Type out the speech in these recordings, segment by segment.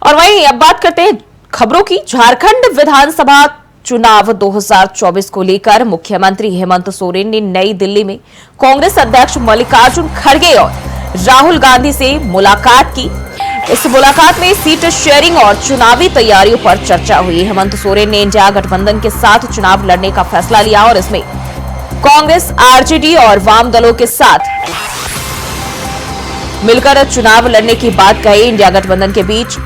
और वहीं अब बात करते हैं खबरों की। झारखंड विधानसभा चुनाव 2024 को लेकर मुख्यमंत्री हेमंत सोरेन ने नई दिल्ली में कांग्रेस अध्यक्ष मल्लिकार्जुन खड़गे और राहुल गांधी से मुलाकात की। इस मुलाकात में सीट शेयरिंग और चुनावी तैयारियों पर चर्चा हुई। हेमंत सोरेन ने इंडिया गठबंधन के साथ चुनाव लड़ने का फैसला लिया और इसमें कांग्रेस, आरजेडी और वाम दलों के साथ मिलकर चुनाव लड़ने की बात कही। इंडिया गठबंधन के बीच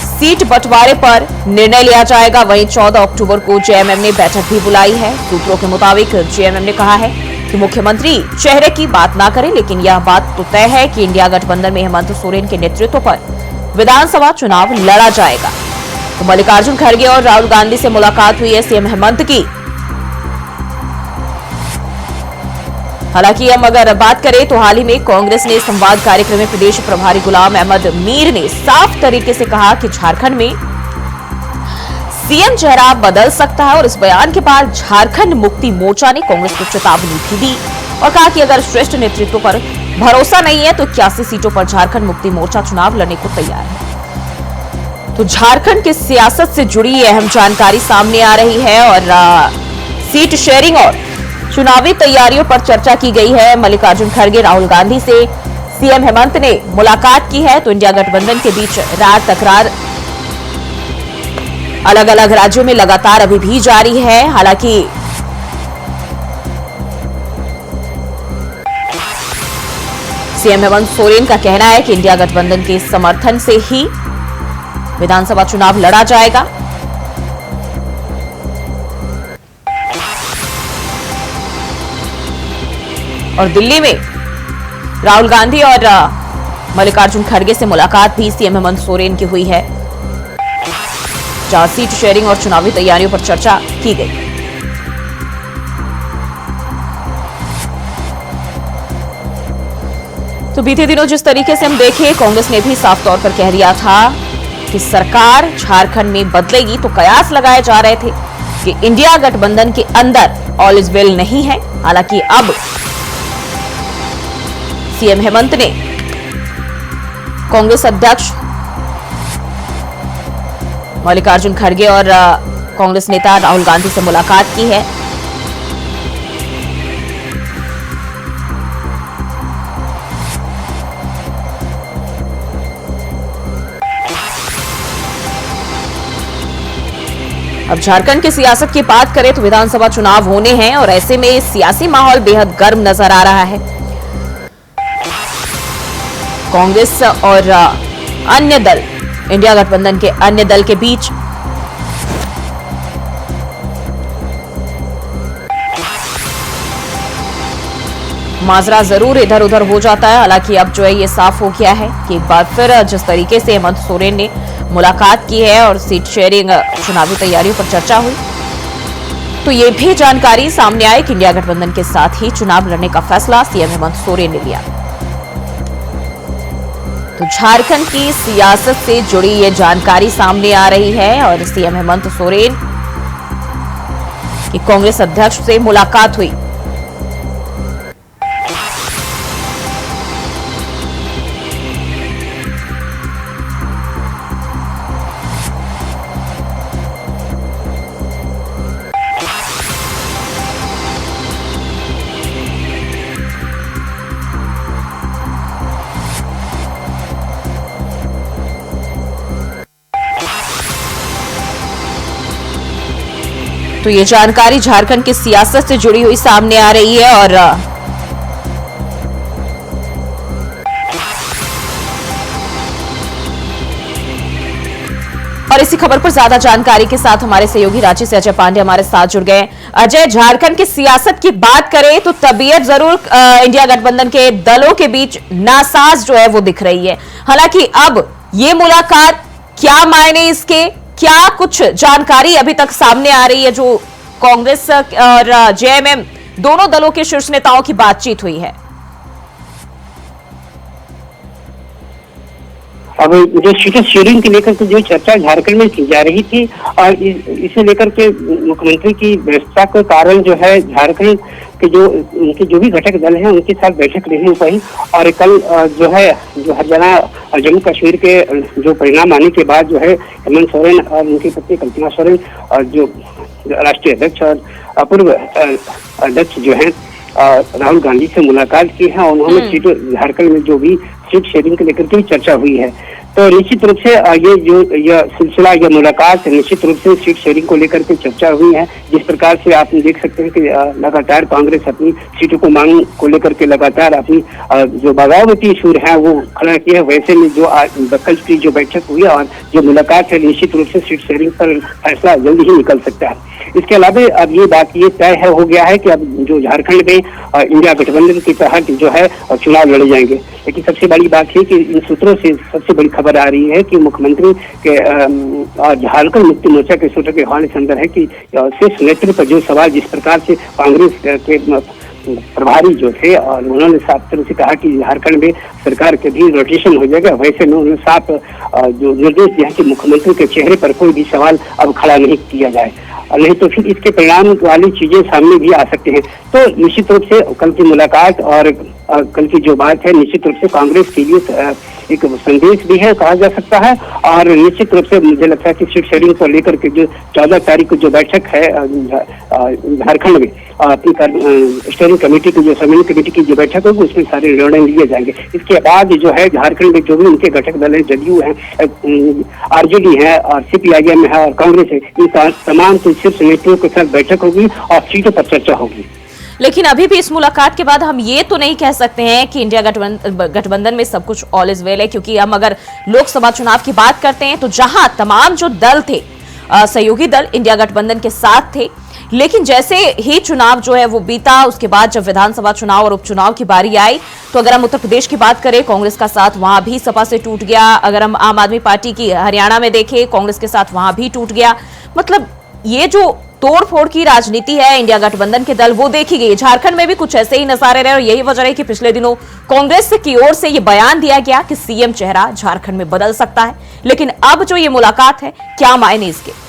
सीट बंटवारे पर निर्णय लिया जाएगा। वहीं 14 अक्टूबर को जेएमएम ने बैठक भी बुलाई है। सूत्रों के मुताबिक जेएमएम ने कहा है कि मुख्यमंत्री चेहरे की बात ना करें, लेकिन यह बात तो तय है कि इंडिया गठबंधन में हेमंत सोरेन के नेतृत्व पर विधानसभा चुनाव लड़ा जाएगा। तो मल्लिकार्जुन खड़गे और राहुल गांधी से मुलाकात हुई है सीएम हेमंत की। हालांकि हम अगर बात करें तो हाल ही में कांग्रेस ने संवाद कार्यक्रम में प्रदेश प्रभारी गुलाम अहमद मीर ने साफ तरीके से कहा कि झारखंड में सीएम चेहरा बदल सकता है और इस बयान के बाद झारखंड मुक्ति मोर्चा ने कांग्रेस को चेतावनी भी दी और कहा कि अगर श्रेष्ठ नेतृत्व पर भरोसा नहीं है तो 81 सीटों पर झारखंड मुक्ति मोर्चा चुनाव लड़ने को तैयार है। तो झारखंड की सियासत से जुड़ी अहम जानकारी सामने आ रही है और सीट शेयरिंग और चुनावी तैयारियों पर चर्चा की गई है। मल्लिकार्जुन खड़गे, राहुल गांधी से सीएम हेमंत ने मुलाकात की है। तो इंडिया गठबंधन के बीच रार तकरार अलग अलग राज्यों में लगातार अभी भी जारी है। हालांकि सीएम हेमंत सोरेन का कहना है कि इंडिया गठबंधन के समर्थन से ही विधानसभा चुनाव लड़ा जाएगा। और दिल्ली में राहुल गांधी और मल्लिकार्जुन खड़गे से मुलाकात भी सीएम हेमंत सोरेन की हुई है, जहां सीट शेयरिंग और चुनावी तैयारियों पर चर्चा की गई। तो बीते दिनों जिस तरीके से हम देखें, कांग्रेस ने भी साफ तौर पर कह दिया था कि सरकार झारखंड में बदलेगी, तो कयास लगाए जा रहे थे कि इंडिया गठबंधन के अंदर ऑल इज वेल नहीं है। हालांकि अब सीएम हेमंत ने कांग्रेस अध्यक्ष मल्लिकार्जुन खड़गे और कांग्रेस नेता राहुल गांधी से मुलाकात की है। अब झारखंड की सियासत की बात करें तो विधानसभा चुनाव होने हैं और ऐसे में सियासी माहौल बेहद गर्म नजर आ रहा है। कांग्रेस और अन्य दल, इंडिया गठबंधन के अन्य दल के बीच माजरा जरूर इधर उधर हो जाता है। हालांकि अब जो है ये साफ हो गया है कि एक बार फिर जिस तरीके से हेमंत सोरेन ने मुलाकात की है और सीट शेयरिंग, चुनावी तैयारियों पर चर्चा हुई, तो ये भी जानकारी सामने आई कि इंडिया गठबंधन के साथ ही चुनाव लड़ने का फैसला सीएम हेमंत सोरेन ने लिया। तो झारखंड की सियासत से जुड़ी ये जानकारी सामने आ रही है और सीएम हेमंत सोरेन की कांग्रेस अध्यक्ष से मुलाकात हुई। तो ये जानकारी झारखंड की सियासत से जुड़ी हुई सामने आ रही है और इसी खबर पर ज्यादा जानकारी के साथ हमारे सहयोगी रांची से अजय पांडे हमारे साथ जुड़ गए। अजय, झारखंड की सियासत की बात करें तो तबीयत जरूर इंडिया गठबंधन के दलों के बीच नासाज जो है वो दिख रही है। हालांकि अब ये मुलाकात, क्या मायने इसके, क्या कुछ जानकारी अभी तक सामने आ रही है जो कांग्रेस और जेएमएम दोनों दलों के शीर्ष नेताओं की बातचीत हुई है? अब जो सीट शेयरिंग के लेकर के जो चर्चा झारखंड में की जा रही थी और इसे लेकर के मुख्यमंत्री की व्यवस्था के कारण जो है झारखंड उनके जो भी घटक दल हैं उनके साथ बैठक नहीं हो पाई। और कल जो है जो हरियाणा और जम्मू कश्मीर के जो परिणाम आने के बाद जो है हेमंत सोरेन और उनकी पत्नी कल्पना सोरेन और जो राष्ट्रीय अध्यक्ष और पूर्व अध्यक्ष जो है राहुल गांधी से मुलाकात की है। उन्होंने सीट झारखंड में जो भी सीट शेयरिंग को लेकर के चर्चा हुई है, तो निश्चित रूप से यह सिलसिला, यह मुलाकात निश्चित रूप से सीट शेयरिंग को लेकर के चर्चा हुई है। जिस प्रकार से आप देख सकते हैं कि लगातार कांग्रेस अपनी सीटों को मांग को लेकर के लगातार अपनी जो बगावती सुर है वो खड़ा किया है, वैसे में जो कल की जो बैठक हुई और जो मुलाकात है निश्चित रूप से सीट शेयरिंग पर फैसला जल्दी ही निकल सकता है। इसके अलावा अब ये बात ये तय हो गया है कि अब जो झारखंड में इंडिया गठबंधन के तहत जो है चुनाव लड़े जाएंगे। लेकिन सबसे बड़ी बात है कि इन सूत्रों से सबसे बड़ी खबर आ रही है कि मुख्यमंत्री के झारखंड मुक्ति मोर्चा के सूत्रों के हवाले से अंदर है कि शीर्ष नेतृत्व पर जो सवाल जिस प्रकार से कांग्रेस के प्रभारी जो थे और उन्होंने साफ तरह से कहा कि झारखंड में सरकार के भी रोटेशन हो जाएगा, वैसे में उन्होंने साफ जो निर्देश दिया कि मुख्यमंत्री के चेहरे पर कोई भी सवाल अब खड़ा नहीं किया जाए, नहीं तो फिर इसके परिणाम वाली चीजें सामने भी आ सकते हैं। तो निश्चित रूप से कल की मुलाकात और कल की जो बात है निश्चित रूप से कांग्रेस के लिए एक संदेश भी है कहा जा सकता है। और निश्चित रूप से मुझे लगता है कि सीट शेयरिंग को लेकर के जो 14 तारीख को जो बैठक है झारखंड में अपनी स्टेयरिंग कमेटी की जो समन्वय कमेटी की जो बैठक होगी उसमें सारे निर्णय लिए जाएंगे। इसके बाद जो है झारखंड में जो भी उनके घटक दल है, जदयू है, आरजेडी है और सीपीआईएम है और कांग्रेस है, इन तमाम शीर्ष नेताओं के साथ बैठक होगी और सीटों पर चर्चा होगी। लेकिन अभी भी इस मुलाकात के बाद हम ये तो नहीं कह सकते हैं कि इंडिया गठबंधन में सब कुछ ऑल इज वेल है, क्योंकि हम अगर लोकसभा चुनाव की बात करते हैं तो जहां तमाम जो दल थे सहयोगी दल इंडिया गठबंधन के साथ थे, लेकिन जैसे ही चुनाव जो है वो बीता उसके बाद जब विधानसभा चुनाव और उपचुनाव की बारी आई तो अगर हम उत्तर प्रदेश की बात करें कांग्रेस का साथ वहां भी सपा से टूट गया। अगर हम आम आदमी पार्टी की हरियाणा में देखें कांग्रेस के साथ वहां भी टूट गया। मतलब ये जो तोड़फोड़ की राजनीति है इंडिया गठबंधन के दल वो देखी गई। झारखंड में भी कुछ ऐसे ही नजारे रहे और यही वजह है कि पिछले दिनों कांग्रेस की ओर से ये बयान दिया गया कि सीएम चेहरा झारखंड में बदल सकता है। लेकिन अब जो ये मुलाकात है क्या मायने इसके?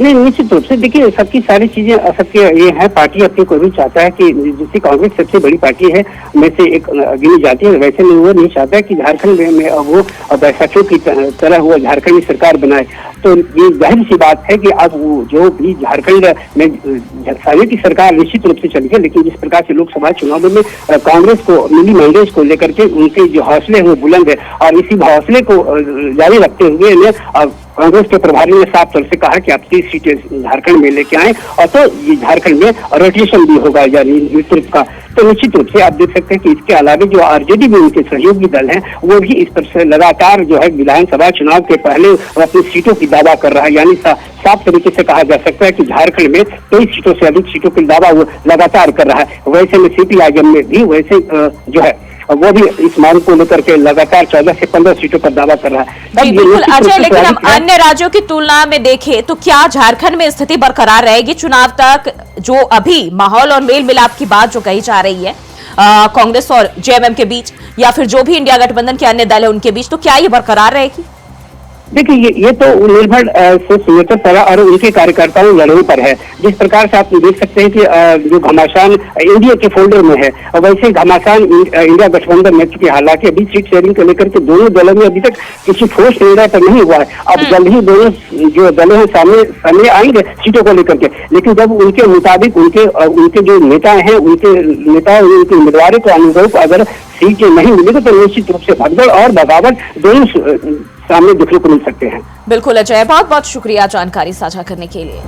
नहीं, निश्चित रूप से देखिए सबकी सारी चीजें सबके ये है, पार्टी अपनी कोई भी चाहता है कि जिसकी कांग्रेस सबसे बड़ी पार्टी है में से एक गिनी जाती है, वैसे में वो नहीं चाहता है कि झारखंड में वो बैसाखियों की तरह हुआ झारखंड में सरकार बनाए। तो ये जाहिर सी बात है कि अब वो जो भी झारखंड में साझे की सरकार निश्चित रूप से चली है, लेकिन जिस प्रकार से लोकसभा चुनाव में कांग्रेस को मिली मैंडेज को लेकर के उनके जो हौसले हैं वो बुलंद है और इसी हौसले को जारी रखते हुए कांग्रेस के प्रभारी ने साफ तौर से कहा कि आप 30 सीटें झारखंड में लेके आए और तो ये झारखंड में रोटेशन भी होगा यानी नेतृत्व का। तो निश्चित रूप से आप देख सकते हैं कि इसके अलावा जो आरजेडी में उनके सहयोगी दल हैं वो भी इस पर से लगातार जो है विधानसभा चुनाव के पहले अपनी सीटों की दावा कर रहा है, यानी साफ तरीके से कहा जा सकता है कि झारखंड में 23 सीटों से अधिक सीटों की दावा वो लगातार कर रहा है। वैसे में सीपीआईएम में भी वैसे जो है वो भी इस मांग को लेकर के लगातार 14 से 15 सीटों पर दावा कर रहा है। जी बिल्कुल अजय, लेकिन हम अन्य राज्यों की तुलना में देखें तो क्या झारखंड में स्थिति बरकरार रहेगी चुनाव तक? जो अभी माहौल और मेल मिलाप की बात जो कही जा रही है कांग्रेस और जेएमएम के बीच या फिर जो भी इंडिया गठबंधन के अन्य दल है उनके बीच, तो क्या ये बरकरार रहेगी? देखिए ये तो निर्भर सेनेटर पर और उनके कार्यकर्ताओं लड़ने पर है। जिस प्रकार से आप देख सकते हैं कि जो घमासान एनडीए के फोल्डर में है वैसे घमासान इंडिया गठबंधन में, चुकी हालांकि अभी सीट शेयरिंग को लेकर के दोनों दलों में अभी तक किसी ठोस निर्णय पर नहीं हुआ है। अब जल्द ही दोनों जो दल हैं सामने आएंगे सीटों को लेकर के, लेकिन जब उनके मुताबिक उनके जो नेता हैं उनके उम्मीदवारों के अनुरूप अगर सीटें नहीं मिलेगी तो निश्चित रूप से भगदड़ और बगावत दोनों सामने देखने को मिल सकते हैं। बिल्कुल अजय, बहुत बहुत शुक्रिया जानकारी साझा करने के लिए।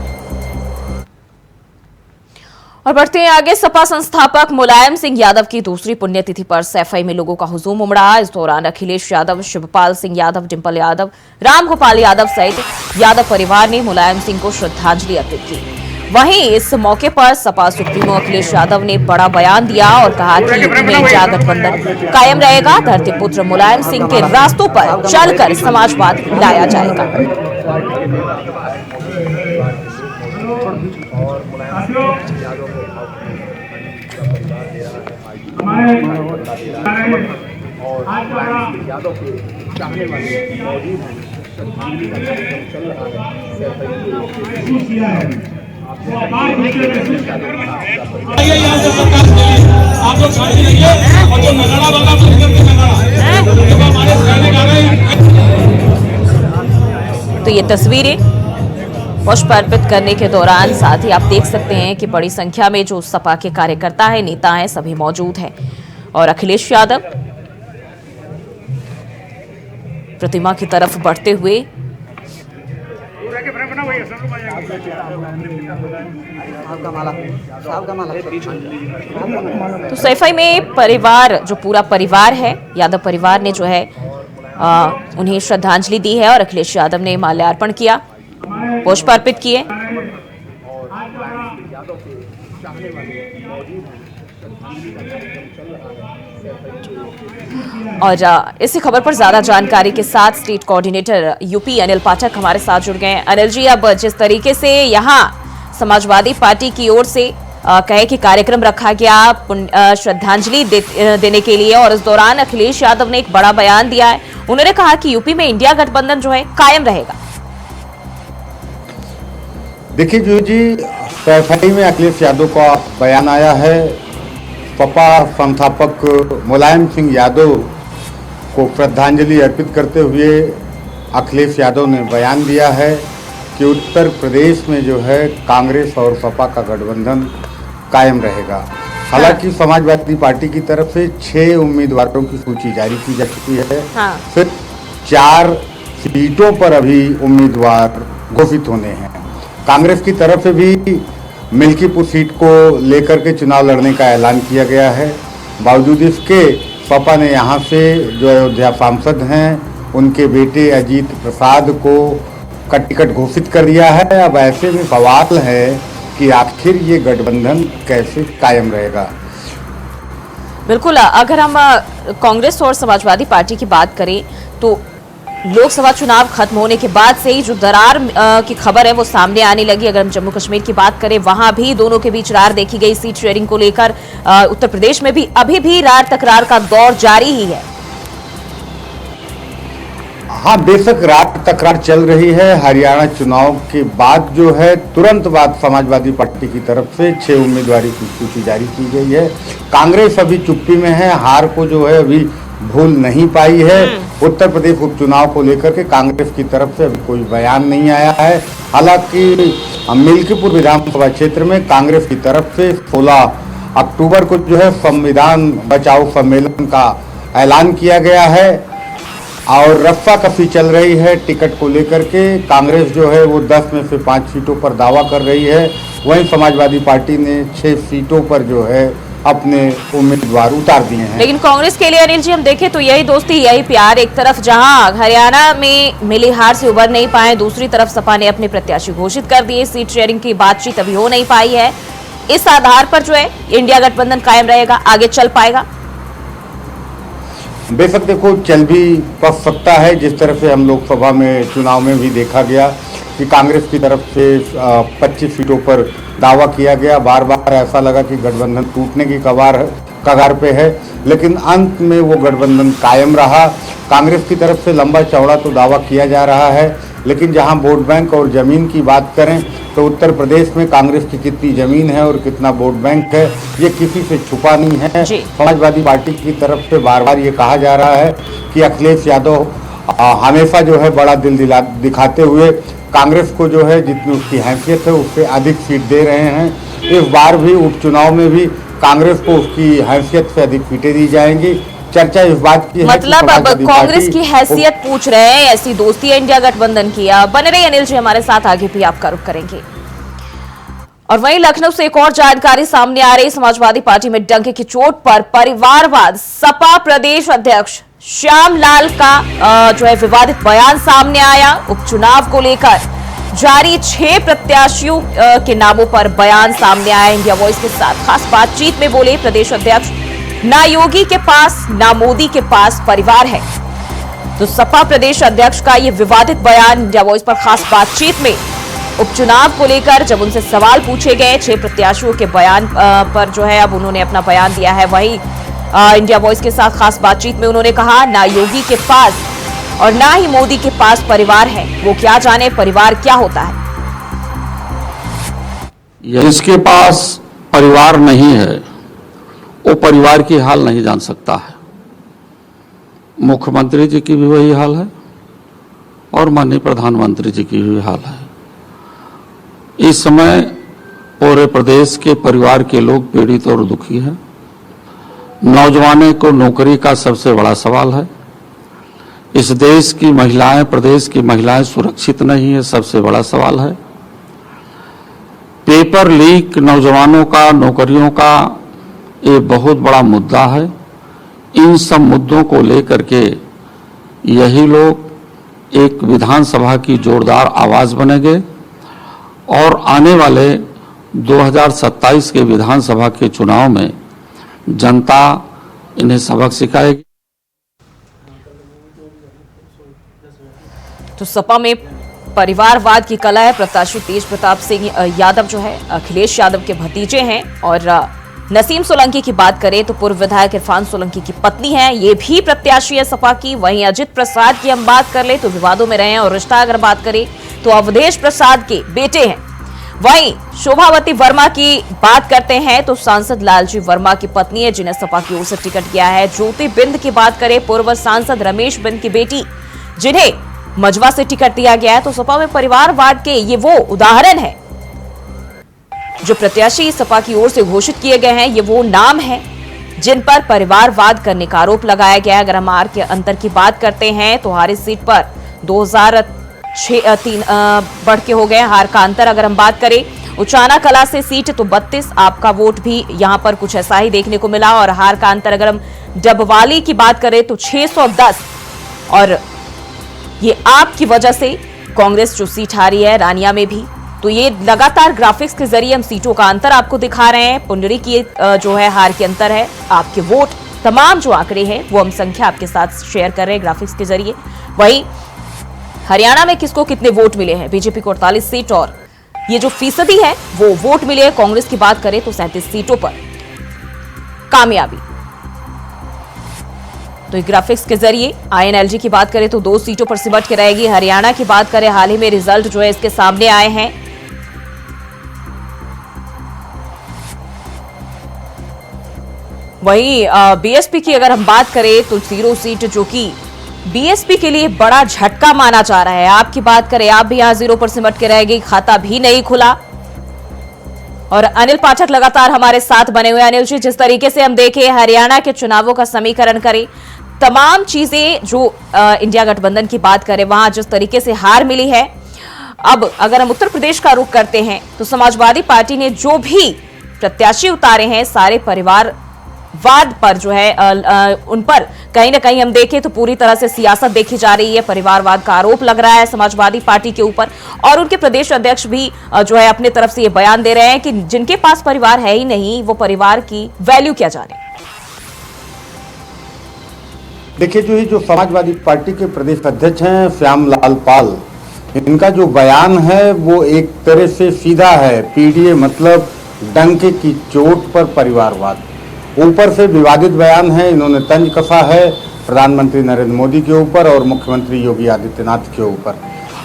और बढ़ते हैं आगे। सपा संस्थापक मुलायम सिंह यादव की दूसरी पुण्यतिथि पर सैफई में लोगों का हुजूम उमड़ा। इस दौरान अखिलेश यादव, शिवपाल सिंह यादव, डिंपल यादव, रामगोपाल यादव सहित यादव परिवार ने मुलायम सिंह को श्रद्धांजलि अर्पित की। वहीं इस मौके पर सपा सुप्रीमो अखिलेश यादव ने बड़ा बयान दिया और कहा कि यूपी में इंडिया गठबंधन कायम रहेगा, धरतीपुत्र मुलायम सिंह के रास्तों पर चलकर समाजवाद लाया जाएगा। यहाँ से सरकार आप लोग शांति रहिए और जो नगाड़ा वाला बंद करके नगाड़ा हमारे सैनिक आ गए। तो ये तस्वीरें पुष्प अर्पित करने के दौरान साथ ही आप देख सकते हैं कि बड़ी संख्या में जो सपा के कार्यकर्ता हैं, नेता हैं, सभी मौजूद हैं और अखिलेश यादव प्रतिमा की तरफ बढ़ते हुए तो सैफई में परिवार, जो पूरा परिवार है, यादव परिवार ने जो है उन्हें श्रद्धांजलि दी है और अखिलेश यादव ने माल्यार्पण किया, पुष्प अर्पित किए। और इसी खबर पर ज्यादा जानकारी के साथ स्टेट कोऑर्डिनेटर यूपी अनिल पाठक हमारे साथ जुड़ गए हैं। अनिल जी, अब जिस तरीके से यहाँ समाजवादी पार्टी की ओर से कहे कि कार्यक्रम रखा गया श्रद्धांजलि देने के लिए और इस दौरान अखिलेश यादव ने एक बड़ा बयान दिया है। उन्होंने कहा कि यूपी में इंडिया गठबंधन जो है कायम रहेगा। देखिए जो जी, सैफई में अखिलेश यादव का बयान आया है। सपा संस्थापक मुलायम सिंह यादव को श्रद्धांजलि अर्पित करते हुए अखिलेश यादव ने बयान दिया है कि उत्तर प्रदेश में जो है कांग्रेस और सपा का गठबंधन कायम रहेगा। हालांकि समाजवादी पार्टी की तरफ से 6 उम्मीदवारों की सूची जारी की जा चुकी है। फिर 4 सीटों पर अभी उम्मीदवार घोषित होने हैं। कांग्रेस की तरफ से भी मिल्कीपुर सीट को लेकर के चुनाव लड़ने का ऐलान किया गया है। बावजूद इसके सपा ने यहाँ से जो अयोध्या सांसद हैं उनके बेटे अजीत प्रसाद को का टिकट घोषित कर दिया है। अब ऐसे में सवाल है कि आखिर ये गठबंधन कैसे कायम रहेगा। बिल्कुल, अगर हम कांग्रेस और समाजवादी पार्टी की बात करें तो लोकसभा चुनाव खत्म होने के बाद से ही जो दरार की खबर है वो सामने आने लगी। अगर हम जम्मू कश्मीर की बात करें, वहां भी दोनों के बीच रार देखी गई सीट शेयरिंग को लेकर। उत्तर प्रदेश में भी अभी भी रार तकरार का दौर जारी ही है। हाँ, बेशक रात तकरार चल रही है। हरियाणा चुनाव के बाद जो है तुरंत बाद समाजवादी पार्टी की तरफ से 6 उम्मीदवारी की सूची जारी की गई है। कांग्रेस अभी चुप्पी में है, हार को जो है अभी भूल नहीं पाई है। उत्तर प्रदेश उपचुनाव को लेकर के कांग्रेस की तरफ से अभी कोई बयान नहीं आया है। हालांकि मिल्कीपुर विधानसभा क्षेत्र में कांग्रेस की तरफ से 16 अक्टूबर को जो है संविधान बचाओ सम्मेलन का ऐलान किया गया है और रस्साकसी चल रही है टिकट को लेकर के। कांग्रेस जो है वो 10 में से 5 सीटों पर दावा कर रही है। वहीं समाजवादी पार्टी ने 6 सीटों पर जो है अपने उम्मीदवार उतार दिए हैं। लेकिन कांग्रेस के लिए अनिल जी हम देखें तो यही दोस्ती, यही प्यार। एक तरफ जहां हरियाणा में मिली हार से उबर नहीं पाए, दूसरी तरफ सपा ने अपने प्रत्याशी घोषित कर दिए। सीट शेयरिंग की बातचीत अभी हो नहीं पाई है। इस आधार पर जो है इंडिया गठबंधन कायम रहेगा, आगे चल पाएगा। बेशक देखो, चल भी पड़ सकता है। जिस तरह से हम लोकसभा में चुनाव में भी देखा गया कि कांग्रेस की तरफ से 25 सीटों पर दावा किया गया। बार बार ऐसा लगा कि गठबंधन टूटने की कगार पे है, लेकिन अंत में वो गठबंधन कायम रहा। कांग्रेस की तरफ से लंबा चौड़ा तो दावा किया जा रहा है, लेकिन जहां वोट बैंक और ज़मीन की बात करें तो उत्तर प्रदेश में कांग्रेस की कितनी ज़मीन है और कितना वोट बैंक है ये किसी से छुपा नहीं है। समाजवादी पार्टी की तरफ से बार बार ये कहा जा रहा है कि अखिलेश यादव हमेशा जो है बड़ा दिल दिखाते हुए कांग्रेस को जो है जितनी उसकी हैसियत है उससे अधिक सीट दे रहे हैं। इस बार भी उपचुनाव में भी कांग्रेस को उसकी हैसियत से अधिक सीटें दी जाएंगी। चर्चा इस बात की मतलब अब कांग्रेस की हैसियत पूछ रहे हैं, ऐसी दोस्ती है इंडिया गठबंधन की। बने रहिए अनिल जी हमारे साथ, आगे भी आपका रुख करेंगे। और वहीं लखनऊ से एक और जानकारी सामने आ रही। समाजवादी पार्टी में डंके की चोट पर परिवारवाद, सपा प्रदेश अध्यक्ष श्याम लाल का जो है विवादित बयान सामने आया। उपचुनाव को लेकर जारी 6 प्रत्याशियों के नामों पर बयान सामने आया। इंडिया वॉइस के साथ खास बातचीत में बोले प्रदेश अध्यक्ष, ना योगी के पास ना मोदी के पास परिवार है। तो सपा प्रदेश अध्यक्ष का ये विवादित बयान इंडिया वॉइस पर खास बातचीत में उपचुनाव को लेकर जब उनसे सवाल पूछे गए 6 प्रत्याशियों के बयान पर जो है अब उन्होंने अपना बयान दिया है। वहीं इंडिया वॉइस के साथ खास बातचीत में उन्होंने कहा, ना योगी के पास और ना ही मोदी के पास परिवार है, वो क्या जाने परिवार क्या होता है। जिसके पास परिवार नहीं है वो परिवार की हाल नहीं जान सकता है। मुख्यमंत्री जी की भी वही हाल है और माननीय प्रधानमंत्री जी की भी हाल है। इस समय पूरे प्रदेश के परिवार के लोग पीड़ित और दुखी हैं। नौजवानों को नौकरी का सबसे बड़ा सवाल है। इस देश की महिलाएं, प्रदेश की महिलाएं सुरक्षित नहीं है, सबसे बड़ा सवाल है। पेपर लीक, नौजवानों का, नौकरियों का ये बहुत बड़ा मुद्दा है। इन सब मुद्दों को लेकर के यही लोग एक विधानसभा की जोरदार आवाज बनेंगे और आने वाले 2027 के विधानसभा के चुनाव में जनता इन्हें सबक सिखाएगी। तो सपा में परिवारवाद की कला है। प्रत्याशी तेज प्रताप सिंह यादव जो है अखिलेश यादव के भतीजे हैं। और नसीम सोलंकी की बात करें तो पूर्व विधायक इरफान सोलंकी की पत्नी है, ये भी प्रत्याशी है सपा की। वहीं अजित प्रसाद की हम बात कर ले तो विवादों में रहे हैं। और रिश्ता अगर बात करें तो अवधेश प्रसाद के बेटे हैं। वहीं शोभावती वर्मा की बात करते हैं तो सांसद लालजी वर्मा की पत्नी है, जिन्हें सपा की ओर से टिकट दिया है। ज्योति बिंद की बात करें, पूर्व सांसद रमेश बिंद की बेटी, जिन्हें मजवा से टिकट दिया गया है। तो सपा में परिवारवाद के ये वो उदाहरण है। जो प्रत्याशी सपा की ओर से घोषित किए गए हैं, ये वो नाम है जिन पर परिवारवाद करने का आरोप लगाया गया है। अगर हम हार के अंतर की बात करते हैं तो हार इस सीट पर 2003 बढ़ के हो गए हार का अंतर। अगर हम बात करें उचाना कला से सीट तो 32, आपका वोट भी यहां पर कुछ ऐसा ही देखने को मिला। और हार का अंतर अगर हम डबवाली की बात करें तो 610, और ये आपकी वजह से कांग्रेस जो सीट हारी है रानिया में भी। तो ये लगातार ग्राफिक्स के जरिए हम सीटों का अंतर आपको दिखा रहे हैं। पुंडरी की जो है हार के अंतर है, आपके वोट, तमाम जो आंकड़े हैं वो हम संख्या आपके साथ शेयर कर रहे हैं ग्राफिक्स के जरिए। वहीं हरियाणा में किसको कितने वोट मिले हैं, बीजेपी को 48 सीट, और ये जो फीसदी है वो वोट मिले हैं। कांग्रेस की बात करें तो 37 सीटों पर कामयाबी। तो ग्राफिक्स के जरिए आईएनएलजी की बात करें तो 2 सीटों पर सिमट के रहेगी। हरियाणा की बात करें, हाल ही में रिजल्ट जो है इसके सामने आए हैं। वहीं बीएसपी की अगर हम बात करें तो 0 सीट, जो कि बीएसपी के लिए बड़ा झटका माना जा रहा है। आपकी बात करें, आप भी यहां 0 पर सिमट के रहेगी, खाता भी नहीं खुला। और अनिल पाठक लगातार हमारे साथ बने हुए। अनिल जी, जिस तरीके से हम देखें हरियाणा के चुनावों का समीकरण करें, तमाम चीजें जो इंडिया गठबंधन की बात करें वहां जिस तरीके से हार मिली है, अब अगर हम उत्तर प्रदेश का रुख करते हैं तो समाजवादी पार्टी ने जो भी प्रत्याशी उतारे हैं सारे परिवारवाद पर जो है उन पर कहीं ना कहीं हम देखें तो पूरी तरह से सियासत देखी जा रही है। परिवारवाद का आरोप लग रहा है समाजवादी पार्टी के ऊपर। और उनके प्रदेश अध्यक्ष भी जो है अपने तरफ से ये बयान दे रहे हैं कि जिनके पास परिवार है ही नहीं वो परिवार की वैल्यू क्या जाने। देखिए, जो समाजवादी पार्टी के प्रदेश अध्यक्ष हैं श्यामलाल पाल, इनका जो बयान है वो एक तरह से सीधा है। पीडीए मतलब डंके की चोट पर परिवारवाद, ऊपर से विवादित बयान है। इन्होंने तंज कसा है प्रधानमंत्री नरेंद्र मोदी के ऊपर और मुख्यमंत्री योगी आदित्यनाथ के ऊपर।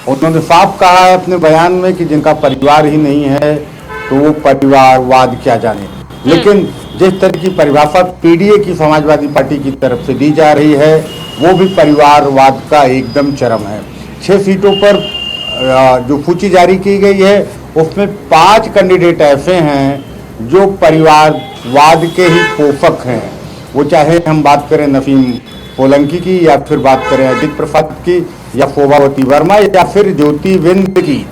उन्होंने साफ कहा है अपने बयान में कि जिनका परिवार ही नहीं है तो वो परिवारवाद क्या जाने। लेकिन जिस तरह की परिभाषा पीडीए की समाजवादी पार्टी की तरफ से दी जा रही है वो भी परिवारवाद का एकदम चरम है। 6 सीटों पर जो सूची जारी की गई है उसमें 5 कैंडिडेट ऐसे हैं जो परिवारवाद के ही पोषक हैं। वो चाहे हम बात करें नसीम सोलंकी की, या फिर बात करें अजित प्रसाद की, या शोभावती वर्मा, या फिर ज्योति बिंद की।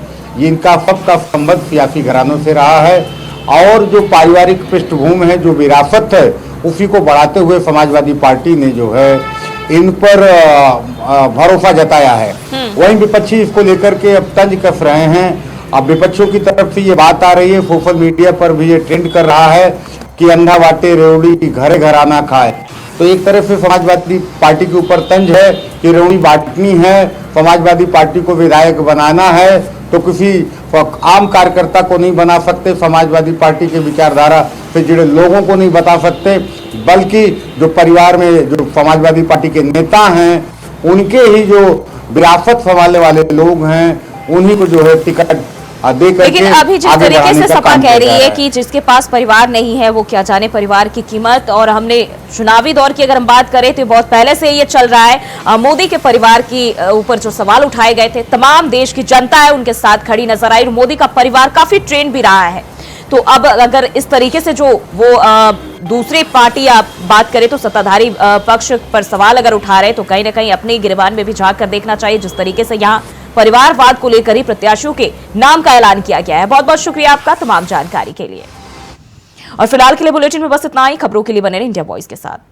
इनका सबका संबंध सियासी घरानों से रहा है और जो पारिवारिक पृष्ठभूमि है, जो विरासत है, उसी को बढ़ाते हुए समाजवादी पार्टी ने जो है इन पर भरोसा जताया है। वहीं विपक्षी इसको लेकर के अब तंज कस रहे हैं। अब विपक्षियों की तरफ से ये बात आ रही है, सोशल मीडिया पर भी ये ट्रेंड कर रहा है कि अंधा बाटे रेवड़ी घरे घराना खाए। तो एक तरफ से समाजवादी पार्टी के ऊपर तंज है कि रेवड़ी बांटनी है, समाजवादी पार्टी को विधायक बनाना है, तो किसी आम कार्यकर्ता को नहीं बना सकते, समाजवादी पार्टी के विचारधारा से जुड़े लोगों को नहीं बता सकते, बल्कि जो परिवार में जो समाजवादी पार्टी के नेता हैं उनके ही जो विरासत संभालने वाले लोग हैं उन्हीं को जो है टिकट दे करके लेकिन अभी जिस आगे तरीके बढ़ाने से का सपा काम कह किया जा रही रहा है कि जिसके पास परिवार नहीं है वो क्या जाने परिवार की कीमत, और हमने चुनावी दौर की अगर हम बात करें तो बहुत पहले से ये चल रहा है। मोदी के परिवार की ऊपर जो सवाल उठाए गए थे, तमाम देश की जनता है उनके साथ खड़ी नजर आई और मोदी का परिवार काफी ट्रेंड भी रहा है। तो अब अगर इस तरीके से जो वो दूसरी पार्टी आप बात करें तो सत्ताधारी पक्ष पर सवाल अगर उठा रहे तो कहीं ना कहीं अपने गिरबान में भी झांक कर देखना चाहिए। जिस तरीके से यहाँ परिवारवाद को लेकर ही प्रत्याशियों के नाम का ऐलान किया गया है। बहुत बहुत शुक्रिया आपका तमाम जानकारी के लिए। और फिलहाल के लिए बुलेटिन में बस इतना ही। खबरों के लिए बने रहिए इंडिया वॉइस के साथ।